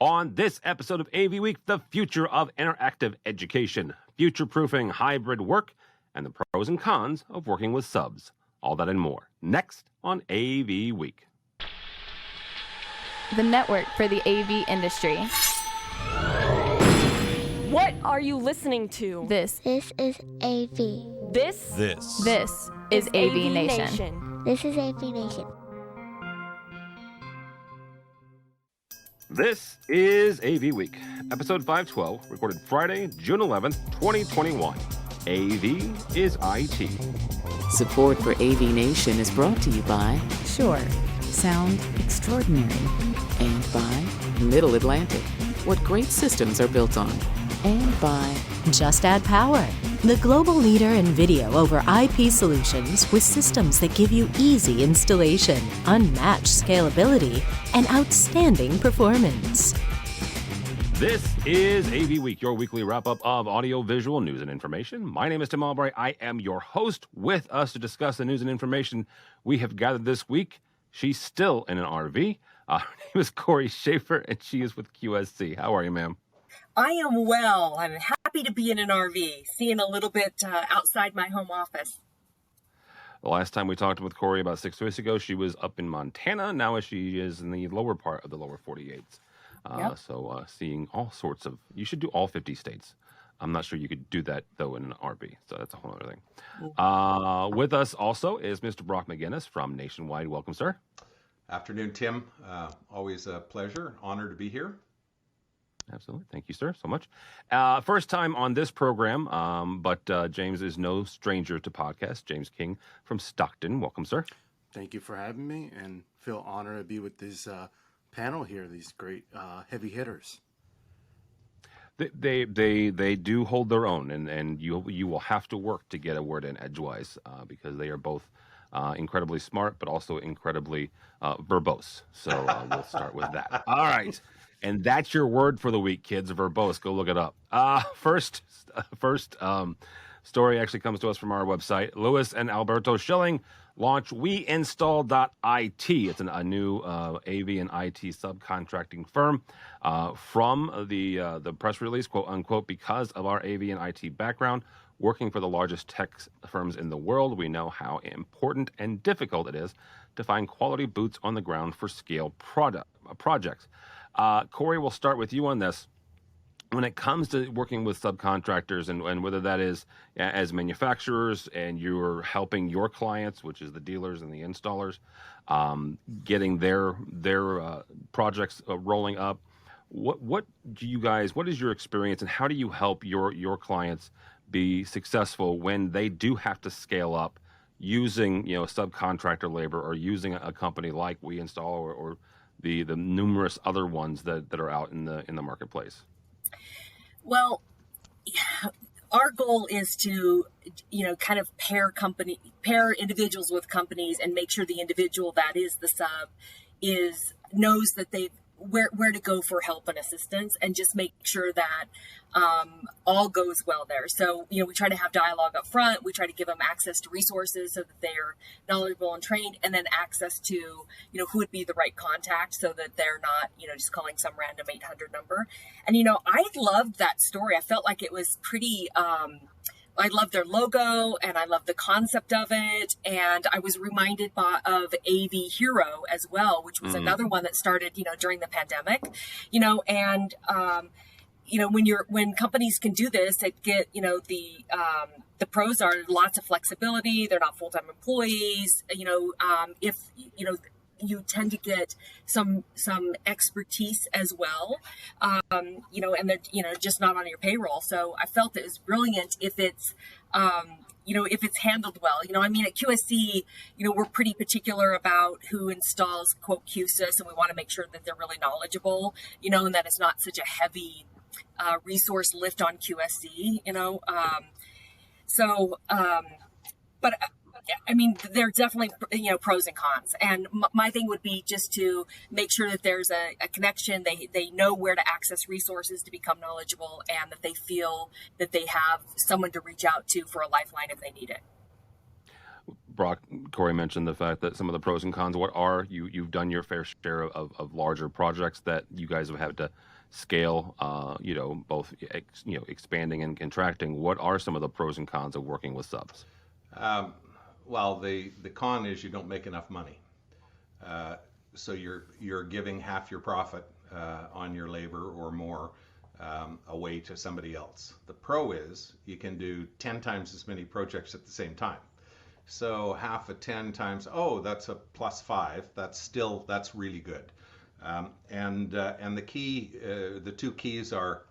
On this episode of AV Week, the future of interactive education, future-proofing hybrid work, and the pros and cons of working with subs. All that and more, next on AV Week. The network for the AV industry. What are you listening to? This is AV. This is AVNation. This is AVNation. This is AV Week, episode 512, recorded Friday, June 11th, 2021. AV is IT. Support for AVNation is brought to you by Sure, sound extraordinary. And by Middle Atlantic, what great systems are built on. And by Just Add Power, the global leader in video over IP solutions with systems that give you easy installation, unmatched scalability, and outstanding performance. This is AV Week, your weekly wrap-up of audio-visual news and information. My name is Tim Albright. I am your host. With us to discuss the news and information we have gathered this week, she's still in an RV. Her name is Corey Schaefer, and she is with QSC. How are you, ma'am? I am well. I'm happy to be in an RV, seeing a little bit outside my home office. The last time we talked with Corey about 6 weeks ago, she was up in Montana. Now she is in the lower part of the lower 48s. Yep. So seeing all sorts of, you should do all 50 states. I'm not sure you could do that, though, in an RV. So that's a whole other thing. Mm-hmm. With us also is Mr. Brock McGinnis from Nationwide. Welcome, sir. Afternoon, Tim. Always a pleasure, honor to be here. Absolutely. Thank you, sir, so much. First time on this program, but James is no stranger to podcasts. James King from Stockton. Welcome, sir. Thank you for having me, and feel honored to be with this panel here, these great heavy hitters. They do hold their own, and you will have to work to get a word in edgewise because they are both incredibly smart, but also incredibly verbose. So we'll start with that. All right. And that's your word for the week, kids, verbose. Go look it up. First story actually comes to us from our website. Louis and Alberto Schilling launch WeInstall.it. It's a new AV and IT subcontracting firm. From the press release, quote unquote, because of our AV and IT background, working for the largest tech firms in the world, we know how important and difficult it is to find quality boots on the ground for scale projects. Corey, we'll start with you on this. When it comes to working with subcontractors and whether that is as manufacturers and you're helping your clients, which is the dealers and the installers, getting their projects rolling up, what is your experience and how do you help your clients be successful when they do have to scale up using subcontractor labor or using a company like WeInstall or the numerous other ones that are out in the marketplace? Well, our goal is to, kind of pair individuals with companies and make sure the individual that is the sub knows that where to go for help and assistance, and just make sure that all goes well there. So, we try to have dialogue up front. We try to give them access to resources so that they're knowledgeable and trained, and then access to, who would be the right contact so that they're not, just calling some random 800 number. And, I loved that story. I felt like it was pretty, I loved their logo and I loved the concept of it. And I was reminded of AV Hero as well, which was another one that started, during the pandemic, when companies can do this, they get, the pros are lots of flexibility. They're not full-time employees. If, you tend to get some expertise as well, and they're, just not on your payroll. So I felt it was brilliant if it's, if it's handled well. At QSC, we're pretty particular about who installs, quote, QSys, and we want to make sure that they're really knowledgeable, and that it's not such a heavy resource lift on QSC, but there are definitely, pros and cons. And my thing would be just to make sure that there's a connection. They know where to access resources to become knowledgeable, and that they feel that they have someone to reach out to for a lifeline if they need it. Brock, Corey mentioned the fact that some of the pros and cons. What are you've done your fair share of larger projects that you guys have had to scale, both expanding and contracting. What are some of the pros and cons of working with subs? Well, the con is you don't make enough money. So you're giving half your profit on your labor or more away to somebody else. The pro is you can do 10 times as many projects at the same time. So half of 10 times, that's a +5. That's really good. And the two keys are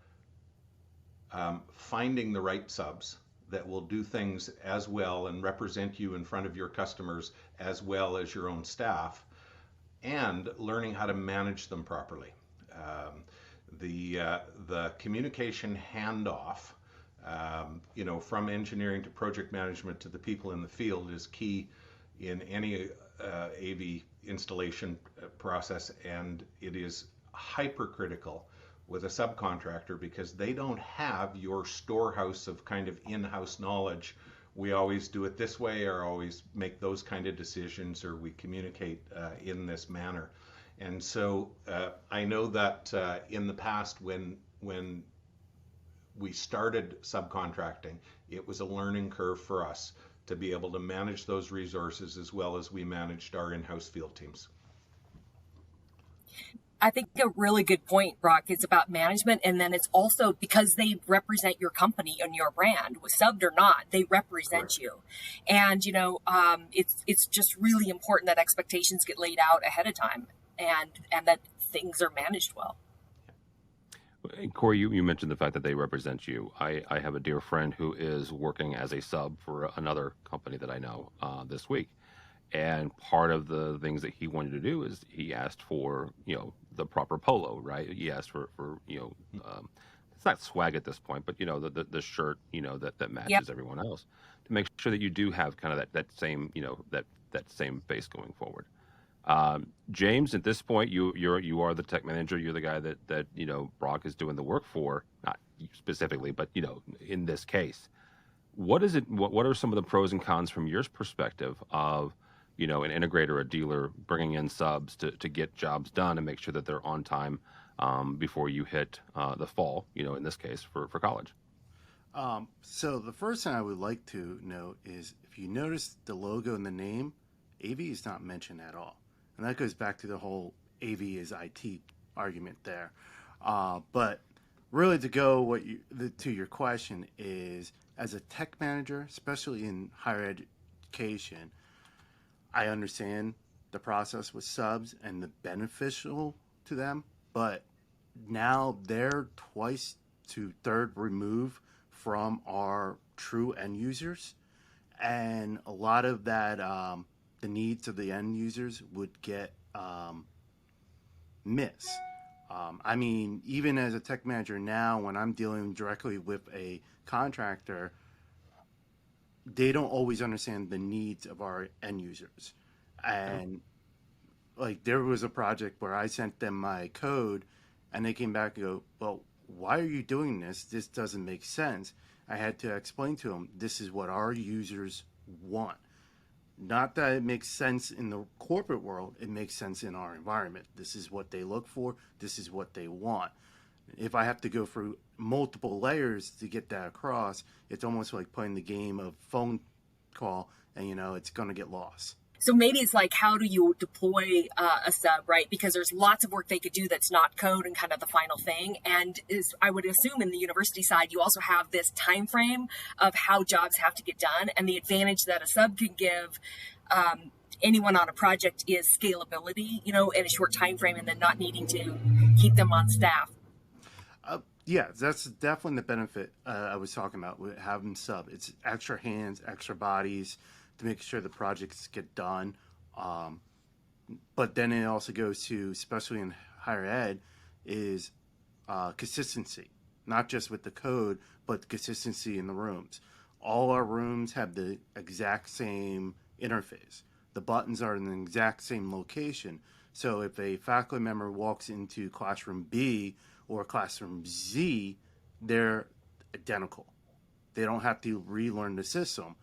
finding the right subs that will do things as well and represent you in front of your customers as well as your own staff, and learning how to manage them properly. The communication handoff, from engineering to project management to the people in the field is key in any AV installation process, and it is hypercritical with a subcontractor because they don't have your storehouse of kind of in-house knowledge. We always do it this way, or always make those kind of decisions, or we communicate in this manner. And so I know that in the past when we started subcontracting, it was a learning curve for us to be able to manage those resources as well as we managed our in-house field teams. I think a really good point, Brock, is about management. And then it's also because they represent your company and your brand, subbed or not, they represent you. And, it's just really important that expectations get laid out ahead of time and that things are managed well. Corey, you mentioned the fact that they represent you. I have a dear friend who is working as a sub for another company that I know this week. And part of the things that he wanted to do is he asked for, the proper polo, right? He asked for it's not swag at this point, but, the shirt, that matches everyone else, to make sure that you do have kind of that same, that same base going forward. James, at this point, you are the tech manager. You're the guy that Brock is doing the work for, not specifically, but, in this case. What is it? What are some of the pros and cons from your perspective of an integrator, a dealer, bringing in subs to get jobs done and make sure that they're on time before you hit the fall, in this case, for college? So the first thing I would like to note is if you notice the logo and the name, AV is not mentioned at all. And that goes back to the whole AV is IT argument there. But really to go to your question is, as a tech manager, especially in higher education, I understand the process with subs and the beneficial to them, but now they're twice to third remove from our true end users, and a lot of that the needs of the end users would get missed. Even as a tech manager now, when I'm dealing directly with a contractor, they don't always understand the needs of our end users. And there was a project where I sent them my code and they came back and go, well, why are you doing this? This doesn't make sense. I had to explain to them, this is what our users want. Not that it makes sense in the corporate world, it makes sense in our environment. This is what they look for. This is what they want. If I have to go through multiple layers to get that across, it's almost like playing the game of phone call and, it's going to get lost. So maybe it's like, how do you deploy a sub, right? Because there's lots of work they could do that's not code and kind of the final thing. And I would assume in the university side, you also have this time frame of how jobs have to get done. And the advantage that a sub can give anyone on a project is scalability, in a short time frame, and then not needing to keep them on staff. Yeah, that's definitely the benefit I was talking about with having sub. It's extra hands, extra bodies to make sure the projects get done. But then it also goes to, especially in higher ed, is consistency, not just with the code, but consistency in the rooms. All our rooms have the exact same interface. The buttons are in the exact same location. So if a faculty member walks into classroom B or classroom Z, they're identical. They don't have to relearn the system.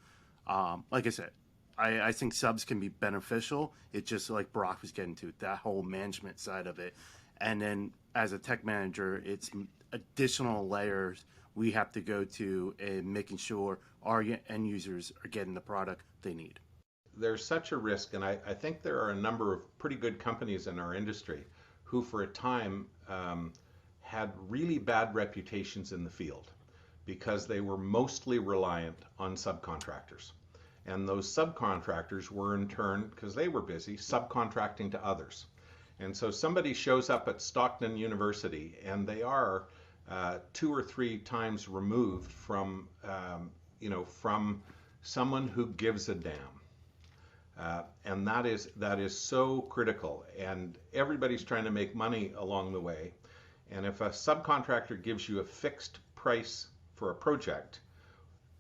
Like I said, I think subs can be beneficial. It's just like Brock was getting to, that whole management side of it. And then as a tech manager, it's additional layers we have to go to in making sure our end users are getting the product they need. There's such a risk, and I think there are a number of pretty good companies in our industry who for a time had really bad reputations in the field because they were mostly reliant on subcontractors. And those subcontractors were in turn, because they were busy, subcontracting to others. And so somebody shows up at Stockton University and they are 2 or 3 times removed from, from someone who gives a damn. And that is so critical. And everybody's trying to make money along the way. And if a subcontractor gives you a fixed price for a project,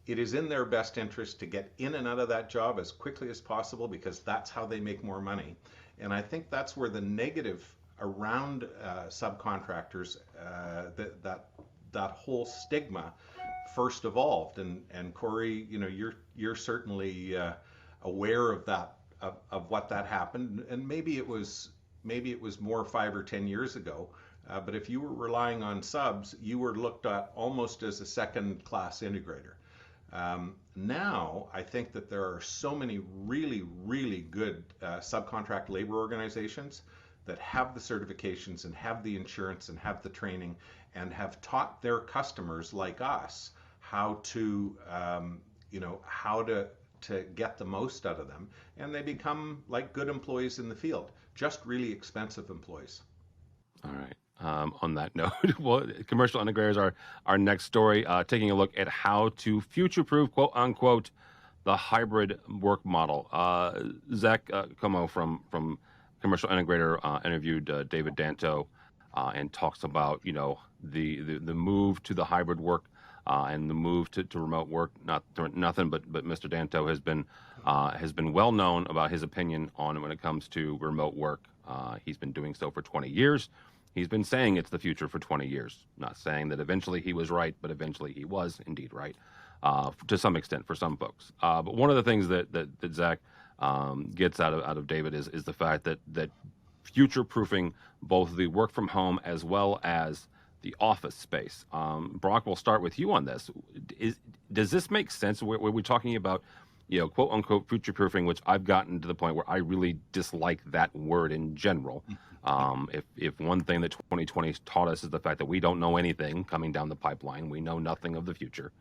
it is in their best interest to get in and out of that job as quickly as possible because that's how they make more money. And I think that's where the negative around subcontractors, that whole stigma first evolved. And Corey, you're certainly aware of that, of what that happened. And maybe it was more 5 or 10 years ago. But if you were relying on subs, you were looked at almost as a second-class integrator. Now, I think that there are so many really, really good subcontract labor organizations that have the certifications and have the insurance and have the training and have taught their customers like us how to, to get the most out of them. And they become like good employees in the field, just really expensive employees. All right. On that note, well, commercial integrators are our next story, taking a look at how to future-proof, quote unquote, the hybrid work model. Zach Como from Commercial Integrator interviewed David Danto and talks about the move to the hybrid work and the move to remote work. Nothing, but Mr. Danto has been well known about his opinion on when it comes to remote work. He's been doing so for 20 years. He's been saying it's the future for 20 years. Not saying that eventually he was right, but eventually he was indeed right, to some extent for some folks. But one of the things that Zach gets out of David is the fact that future-proofing both the work from home as well as the office space. Brock, we'll start with you on this. Does this make sense? We're talking about, quote unquote, future-proofing, which I've gotten to the point where I really dislike that word in general. If one thing that 2020 taught us is the fact that we don't know anything coming down the pipeline, we know nothing of the future.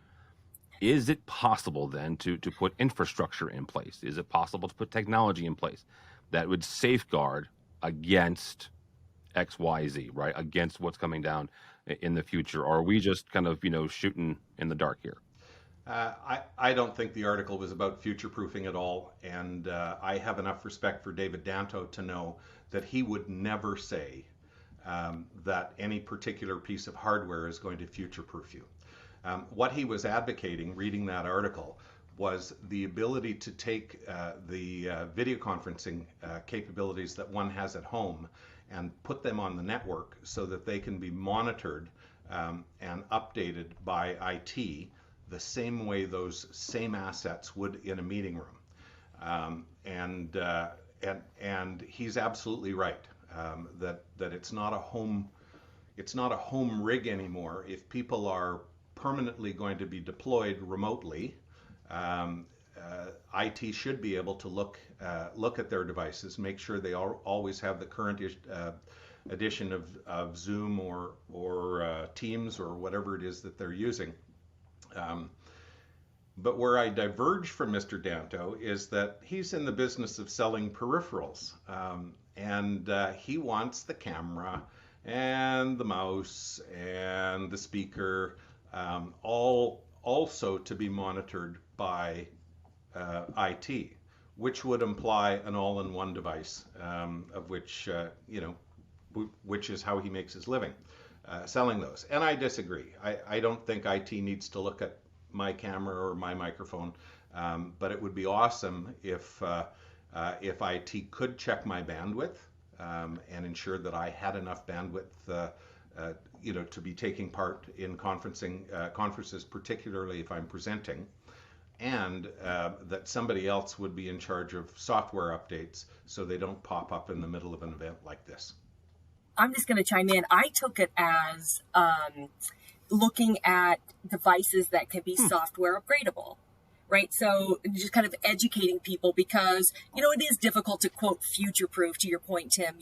Is it possible then to put infrastructure in place? Is it possible to put technology in place that would safeguard against XYZ, right? Against what's coming down in the future? Or are we just kind of, shooting in the dark here? I don't think the article was about future-proofing at all, and I have enough respect for David Danto to know that he would never say that any particular piece of hardware is going to future-proof you. What he was advocating, reading that article, was the ability to take the video conferencing capabilities that one has at home and put them on the network so that they can be monitored and updated by IT the same way those same assets would in a meeting room. And he's absolutely right that it's not a home rig anymore. If people are permanently going to be deployed remotely, IT should be able to look at their devices, make sure they always have the current edition of Zoom or Teams or whatever it is that they're using. But where I diverge from Mr. Danto is that he's in the business of selling peripherals, and he wants the camera and the mouse and the speaker all also to be monitored by IT, which would imply an all-in-one device, of which which is how he makes his living, selling those. And I disagree. I don't think IT needs to look at my camera or my microphone, but it would be awesome if IT could check my bandwidth and ensure that I had enough bandwidth, to be taking part in conferences, particularly if I'm presenting. and that somebody else would be in charge of software updates so they don't pop up in the middle of an event like this. I'm just going to chime in. I took it as looking at devices that can be software upgradable, right? So just kind of educating people because, it is difficult to quote future-proof, to your point, Tim.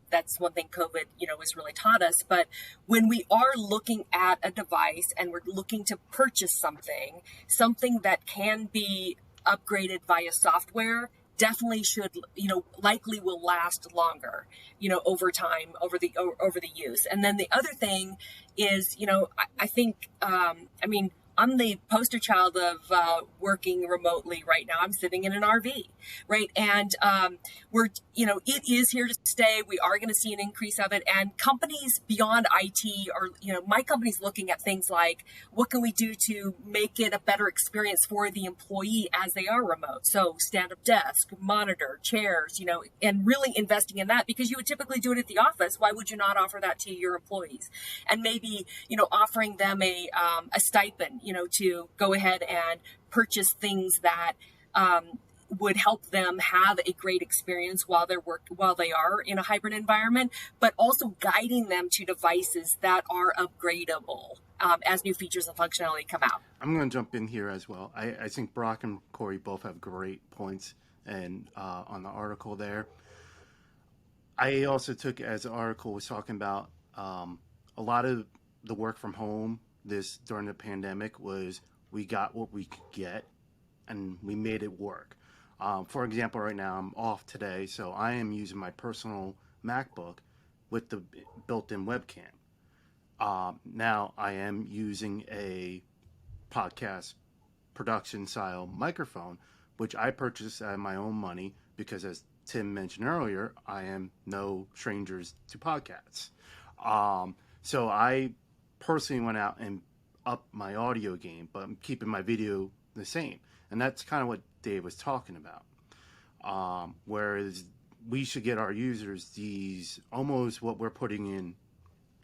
That's one thing COVID, has really taught us. But when we are looking at a device and we're looking to purchase something that can be upgraded via software, definitely should, likely will last longer, over time, over the use. And then the other thing is, I think, I'm the poster child of working remotely right now. I'm sitting in an RV, right? And it is here to stay. We are going to see an increase of it. And companies beyond IT are, my company's looking at things like, what can we do to make it a better experience for the employee as they are remote? So stand-up desk, monitor, chairs, and really investing in that because you would typically do it at the office. Why would you not offer that to your employees? And maybe, offering them a stipend, to go ahead and purchase things that would help them have a great experience while they are in a hybrid environment, but also guiding them to devices that are upgradable as new features and functionality come out. I'm going to jump in here as well. I think Brock and Corey both have great points and on the article there. I also took as the article was talking about a lot of the work from home during the pandemic was we got what we could get and we made it work. For example, right now I'm off today, so I am using my personal MacBook with the built-in webcam. Now I am using a podcast production style microphone, which I purchased out of my own money because, as Tim mentioned earlier, I am no strangers to podcasts. So I personally went out and upped my audio game, but I'm keeping my video the same. And that's kind of what Dave was talking about. Whereas we should get our users these almost what we're putting in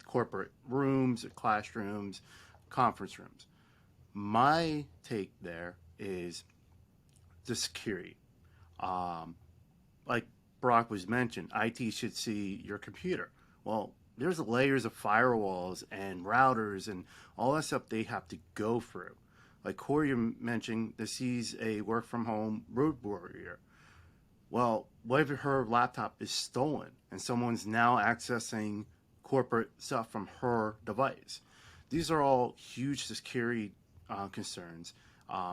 corporate rooms, classrooms, conference rooms. My take there is the security. Like Brock was mentioned, IT should see your computer. Well, there's layers of firewalls and routers and all that stuff they have to go through. Like Corey mentioned, this is a work from home road warrior. Well, what if her laptop is stolen and someone's now accessing corporate stuff from her device? These are all huge security concerns.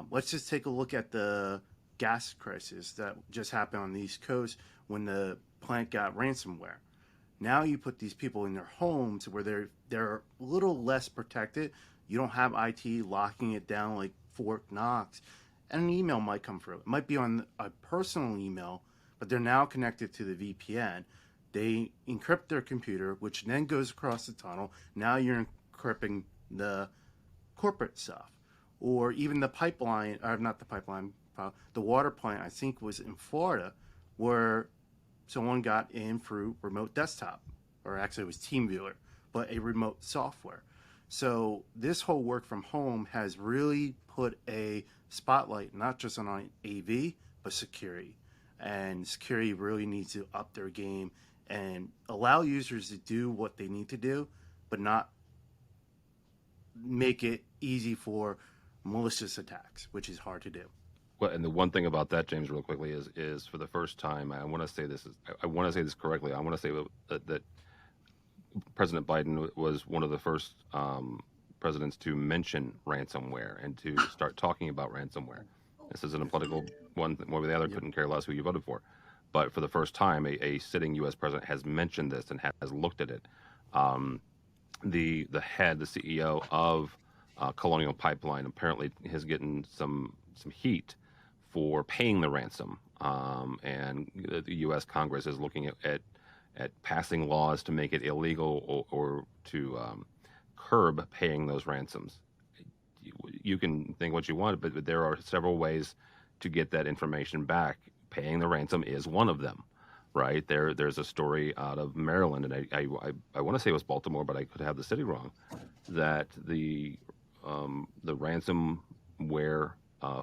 Let's just take a look at the gas crisis that just happened on the East Coast when the plant got ransomware. Now you put these people in their homes where they're a little less protected. You don't have IT locking it down like Fort Knox, and an email might come through. It might be on a personal email, but they're now connected to the VPN. They encrypt their computer, which then goes across the tunnel. Now you're encrypting the corporate stuff, or even the pipeline, or not the pipeline, the water plant, I think was in Florida, where someone got in through remote desktop, or actually it was TeamViewer, but a remote software. So this whole work from home has really put a spotlight not just on AV, but security. And security really needs to up their game and allow users to do what they need to do, but not make it easy for malicious attacks, which is hard to do. Well, and the one thing about that, James, real quickly, is for the first time, I want to say this correctly. I want to say that President Biden was one of the first presidents to mention ransomware and to start talking about ransomware. This isn't a political one where the other couldn't care less who you voted for. But for the first time, a sitting U.S. president has mentioned this and has looked at it. The CEO of Colonial Pipeline apparently has gotten some heat for paying the ransom, and the U.S. Congress is looking at passing laws to make it illegal or to curb paying those ransoms. You can think what you want, but there are several ways to get that information back. Paying the ransom is one of them, right? There's a story out of Maryland, and I want to say it was Baltimore, but I could have the city wrong, that the ransomware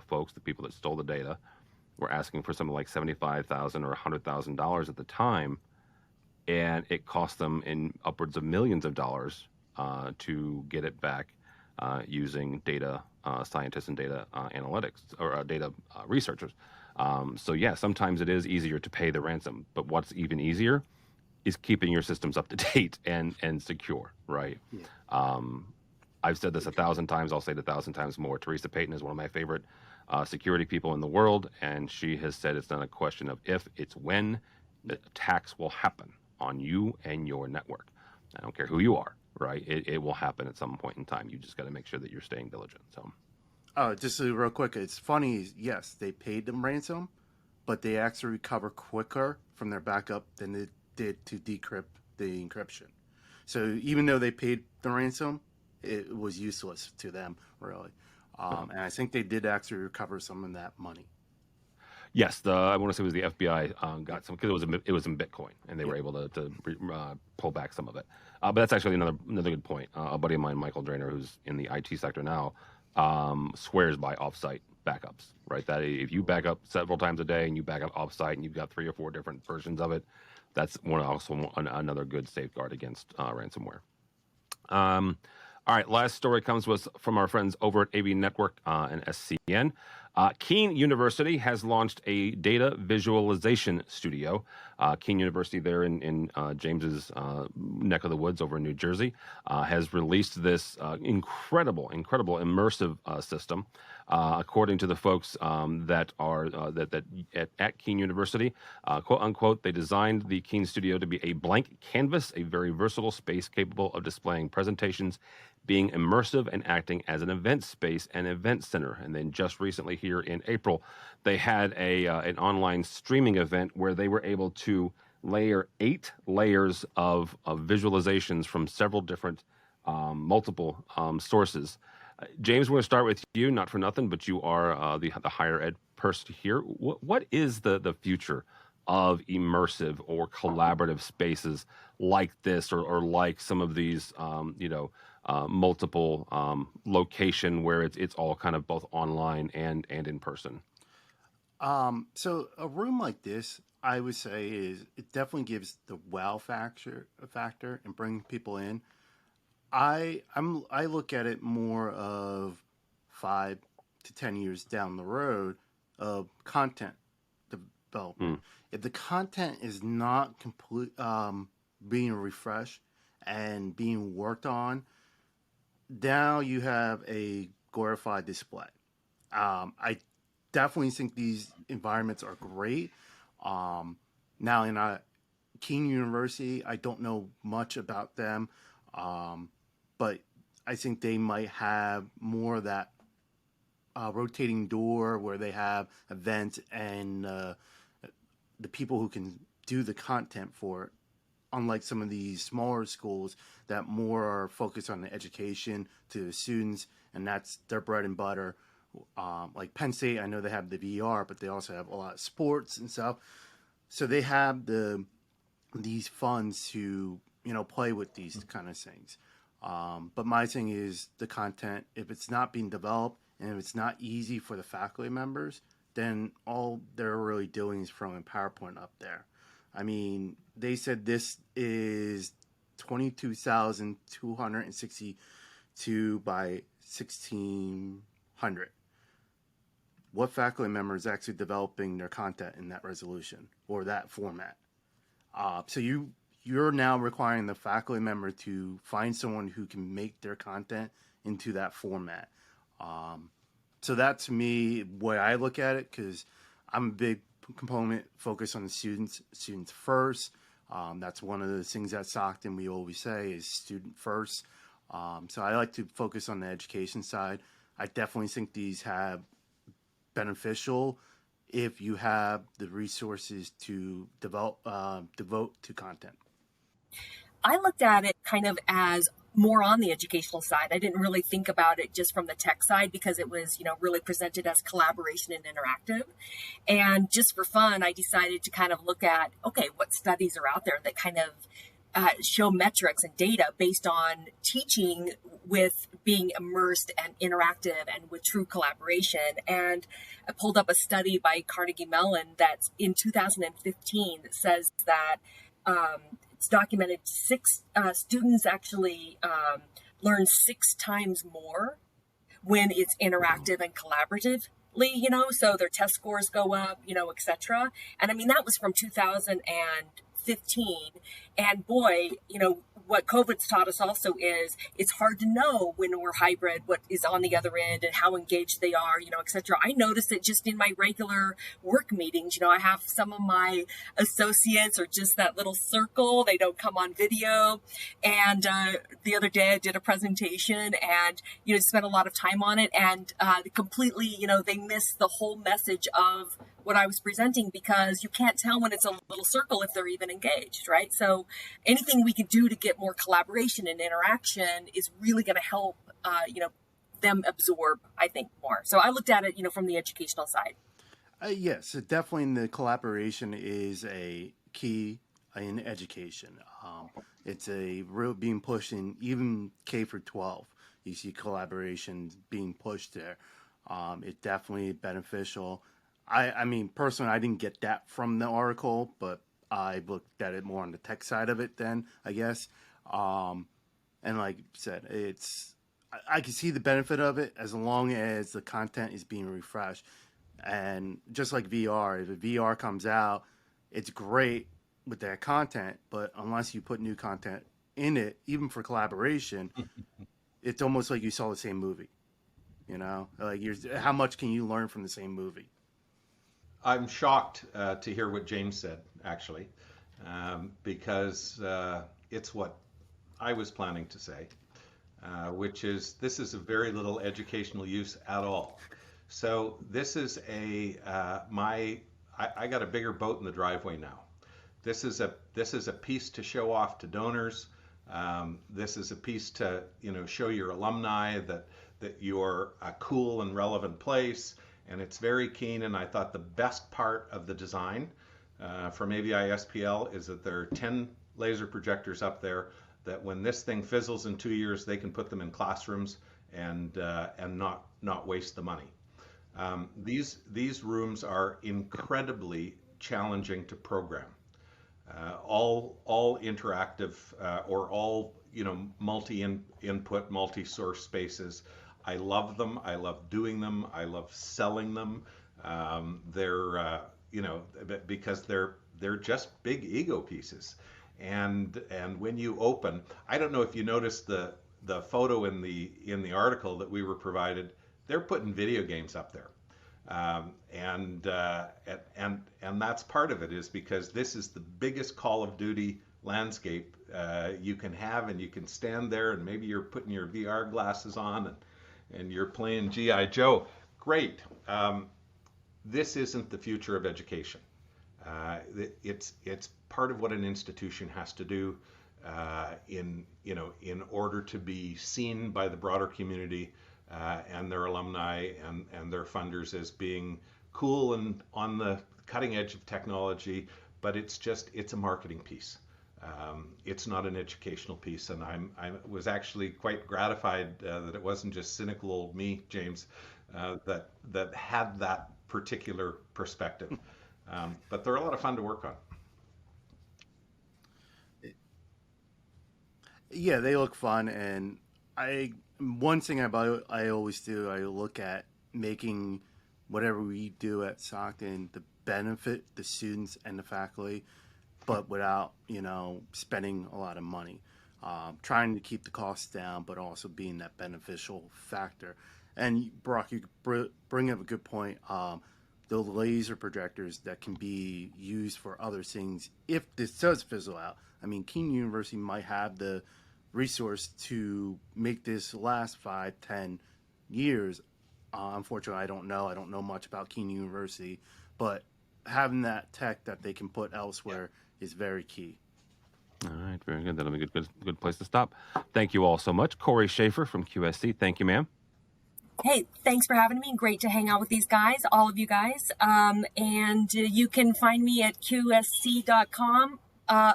folks, the people that stole the data, were asking for something like $75,000 or $100,000 at the time, and it cost them in upwards of millions of dollars to get it back using data scientists and data analytics or data researchers. So yeah, sometimes it is easier to pay the ransom, but what's even easier is keeping your systems up to date and secure, right? Yeah. I've said this 1,000 times. I'll say it 1,000 times more. Teresa Payton is one of my favorite security people in the world, and she has said it's not a question of if, it's when the attacks will happen on you and your network. I don't care who you are, right? It will happen at some point in time. You just got to make sure that you're staying diligent. So, just real quick, it's funny. Yes, they paid them ransom, but they actually recover quicker from their backup than they did to decrypt the encryption. So even though they paid the ransom, it was useless to them, really. And I think they did actually recover some of that money. Yes, I want to say it was the FBI got some, because it was in Bitcoin, and they were able to pull back some of it. But that's actually another good point. A buddy of mine, Michael Drainer, who's in the IT sector now, swears by offsite backups. Right, that if you back up several times a day and you back up offsite and you've got 3 or 4 different versions of it, that's another good safeguard against ransomware. All right, last story comes from our friends over at AV Network and SCN. Keene University has launched a data visualization studio. Keene University there in James's neck of the woods over in New Jersey has released this incredible immersive system. According to the folks that are at Keene University, quote unquote, they designed the Keene studio to be a blank canvas, a very versatile space capable of displaying presentations, being immersive and acting as an event space and event center. And then just recently here in April, they had an online streaming event where they were able to layer 8 layers of visualizations from several different multiple sources. James, we're going to start with you, not for nothing, but you are the higher ed person here. What is the future of immersive or collaborative spaces like this, or like some of these, multiple location where it's all kind of both online and in person? So a room like this, I would say, it definitely gives the wow factor and bring people in. I look at it more of 5 to 10 years down the road of content development. If the content is not being refreshed and being worked on, now you have a glorified display. I definitely think these environments are great. Now in Keene University, I don't know much about them. But I think they might have more of that rotating door where they have events and the people who can do the content for it, unlike some of these smaller schools that more are focused on the education to the students, and that's their bread and butter. Like Penn State, I know they have the VR, but they also have a lot of sports and stuff. So they have these funds to play with these kind of things. But my thing is the content. If it's not being developed and if it's not easy for the faculty members, then all they're really doing is throwing PowerPoint up there. I mean, they said this is 22,262 by 1,600. What faculty member is actually developing their content in that resolution or that format? So you're now requiring the faculty member to find someone who can make their content into that format. So that, to me, way I look at it, because I'm a big component focused on the students first. That's one of the things at Stockton we always say is student first. So I like to focus on the education side. I definitely think these have beneficial if you have the resources to devote to content. I looked at it kind of as more on the educational side. I didn't really think about it just from the tech side because it was, really presented as collaboration and interactive. And just for fun, I decided to kind of look at, okay, what studies are out there that kind of show metrics and data based on teaching with being immersed and interactive and with true collaboration. And I pulled up a study by Carnegie Mellon that's in 2015 that says that it's documented students actually learn 6 times more when it's interactive and collaboratively, so their test scores go up, etc. And I mean, that was from 2015. And boy, what COVID's taught us also is it's hard to know when we're hybrid, what is on the other end and how engaged they are, etc. I notice it just in my regular work meetings. I have some of my associates are just that little circle. They don't come on video. And the other day I did a presentation and, spent a lot of time on it and completely, they miss the whole message of what I was presenting because you can't tell when it's a little circle if they're even engaged, right? So anything we can do to get more collaboration and interaction is really going to help, them absorb, I think, more. So I looked at it, from the educational side. Yes, definitely the collaboration is a key in education. It's a real being pushed in even K for 12. You see collaboration being pushed there. It's definitely beneficial. I mean, personally, I didn't get that from the article, but I looked at it more on the tech side of it then, I guess. And like I said, I can see the benefit of it as long as the content is being refreshed. And just like VR, if a VR comes out, it's great with that content, but unless you put new content in it, even for collaboration, it's almost like you saw the same movie. Like how much can you learn from the same movie? I'm shocked to hear what James said, actually, because it's what I was planning to say, which is this is a very little educational use at all. So this is I got a bigger boat in the driveway now. This is a piece to show off to donors. This is a piece to show your alumni that you're a cool and relevant place. And it's very keen, and I thought the best part of the design from AVI-SPL is that there are 10 laser projectors up there that when this thing fizzles in 2 years, they can put them in classrooms and not waste the money. These rooms are incredibly challenging to program. All interactive or all multi-input, multi-source spaces. I love them. I love doing them. I love selling them. They're because they're just big ego pieces. And when you open, I don't know if you noticed the photo in the article that we were provided. They're putting video games up there, and that's part of it is because this is the biggest Call of Duty landscape you can have, and you can stand there and maybe you're putting your VR glasses on and you're playing G.I. Joe. Great. This isn't the future of education. It's part of what an institution has to do in order to be seen by the broader community and their alumni and their funders as being cool and on the cutting edge of technology. But it's a marketing piece. It's not an educational piece, and I was actually quite gratified that it wasn't just cynical old me, James, that had that particular perspective. But they're a lot of fun to work on. Yeah, they look fun, and one thing I always do, I look at making whatever we do at Stockton the benefit the students and the faculty, but without spending a lot of money. Trying to keep the costs down, but also being that beneficial factor. And Brock, you bring up a good point. The laser projectors that can be used for other things if this does fizzle out. I mean, Keene University might have the resource to make this last 5-10 years. Unfortunately, I don't know much about Keene University, but having that tech that they can put elsewhere is very key. All right, very good. That'll be a good place to stop. Thank you all so much. Corey Schaefer from QSC. Thank you, ma'am. Hey, thanks for having me. Great to hang out with these guys, all of you guys. And you can find me at qsc.com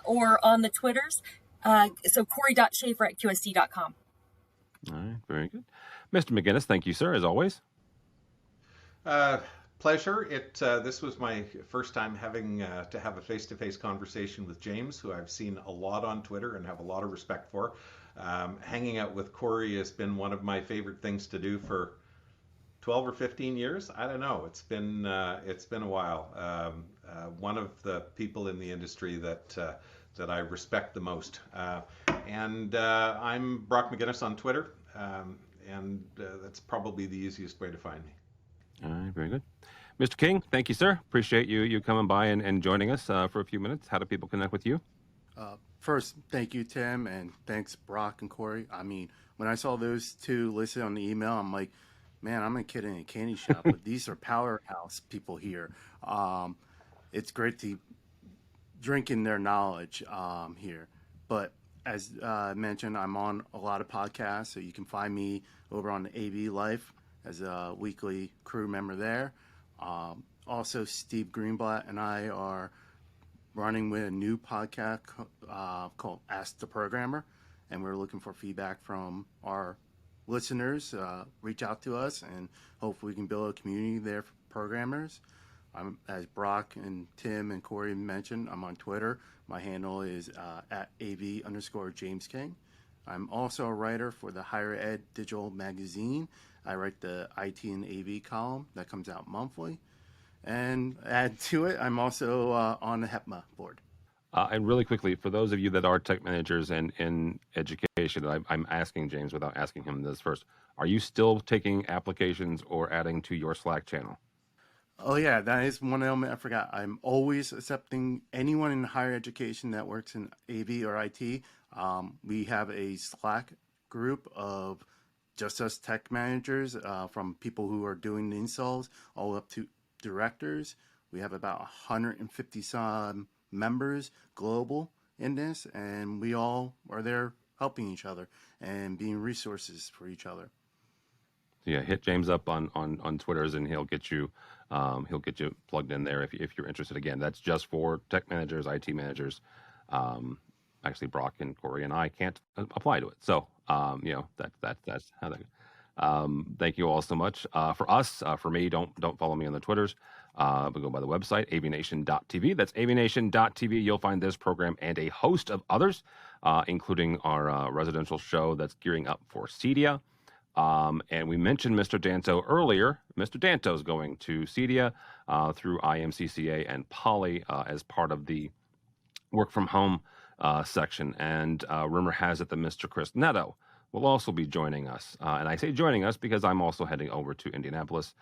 or on the Twitters. So Corey.Schaefer at qsc.com. All right, very good. Mr. McGinnis, thank you, sir, as always. Pleasure. This was my first time having to have a face-to-face conversation with James, who I've seen a lot on Twitter and have a lot of respect for. Hanging out with Corey has been one of my favorite things to do for 12 or 15 years. I don't know. It's been a while. One of the people in the industry that I respect the most. And I'm Brock McGinnis on Twitter, and that's probably the easiest way to find me. All right, very good. Mr. King, thank you, sir. Appreciate you coming by and joining us for a few minutes. How do people connect with you? First, thank you, Tim, and thanks, Brock and Corey. I mean, when I saw those two listed on the email, I'm like, man, I'm a kid in a candy shop, but these are powerhouse people here. It's great to drink in their knowledge here. But as mentioned, I'm on a lot of podcasts, so you can find me over on AV Life as a weekly crew member there. Also, Steve Greenblatt and I are running with a new podcast called Ask the Programmer, and we're looking for feedback from our listeners. Reach out to us, and hopefully we can build a community there for programmers. As Brock and Tim and Corey mentioned, I'm on Twitter. My handle is at AV_James King. I'm also a writer for the Higher Ed Digital Magazine. I write the IT and AV column that comes out monthly. And add to it, I'm also on the HEPMA board. And really quickly, for those of you that are tech managers and in education, I'm asking James without asking him this first. Are you still taking applications or adding to your Slack channel? Oh, yeah, that is one element I forgot. I'm always accepting anyone in higher education that works in AV or IT. We have a Slack group of just us tech managers, from people who are doing the installs all up to directors. We have about 150 some members global in this, and we all are there helping each other and being resources for each other. Yeah, hit James up on Twitters, and he'll get you plugged in there if you're interested. Again, that's just for tech managers, IT managers. Actually, Brock and Corey and I can't apply to it, so that's how that. Thank you all so much. For us, for me, don't follow me on the Twitters, but go by the website, AVNation.tv. That's AVNation.tv. You'll find this program and a host of others, including our residential show that's gearing up for CEDIA. And we mentioned Mr. Danto earlier. Mr. Danto is going to CEDIA through IMCCA and Poly as part of the work from home section. And rumor has it that Mr. Chris Netto will also be joining us. And I say joining us because I'm also heading over to Indianapolis.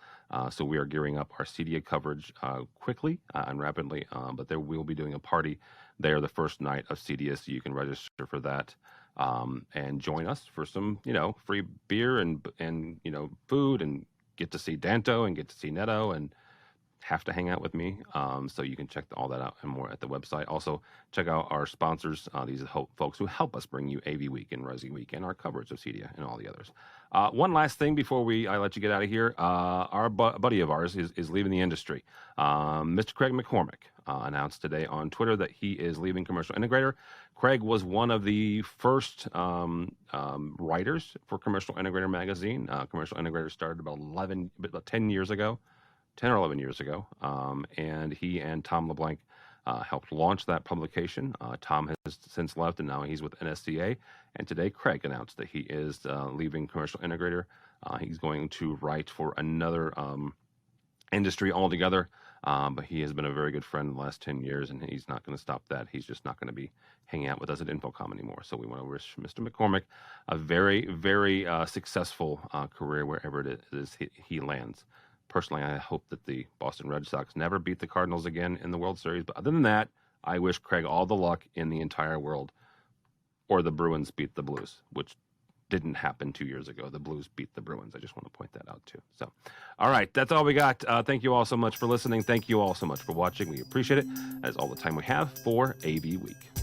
So we are gearing up our CEDIA coverage quickly and rapidly. But there we'll be doing a party there the first night of CEDIA, so you can register for that. And join us for some, free beer and food, and get to see Danto and get to see Netto and have to hang out with me. So you can check all that out and more at the website. Also, check out our sponsors. These are folks who help us bring you AVWeek and ResiWeek and our coverage of CEDIA and all the others. One last thing before I let you get out of here. Our buddy of ours is leaving the industry. Mr. Craig McCormick announced today on Twitter that he is leaving Commercial Integrator. Craig was one of the first writers for Commercial Integrator magazine. Commercial Integrator started about 10 years ago. 10 or 11 years ago, and he and Tom LeBlanc helped launch that publication. Tom has since left, and now he's with NSCA. And today, Craig announced that he is leaving Commercial Integrator. He's going to write for another industry altogether, but he has been a very good friend in the last 10 years, and he's not going to stop that. He's just not going to be hanging out with us at Infocom anymore. So we want to wish Mr. McCormick a very, very successful career wherever it is he lands. Personally, I hope that the Boston Red Sox never beat the Cardinals again in the World Series. But other than that, I wish Craig all the luck in the entire world. Or the Bruins beat the Blues, which didn't happen 2 years ago. The Blues beat the Bruins. I just want to point that out, too. So, all right, that's all we got. Thank you all so much for listening. Thank you all so much for watching. We appreciate it. That is all the time we have for AV Week.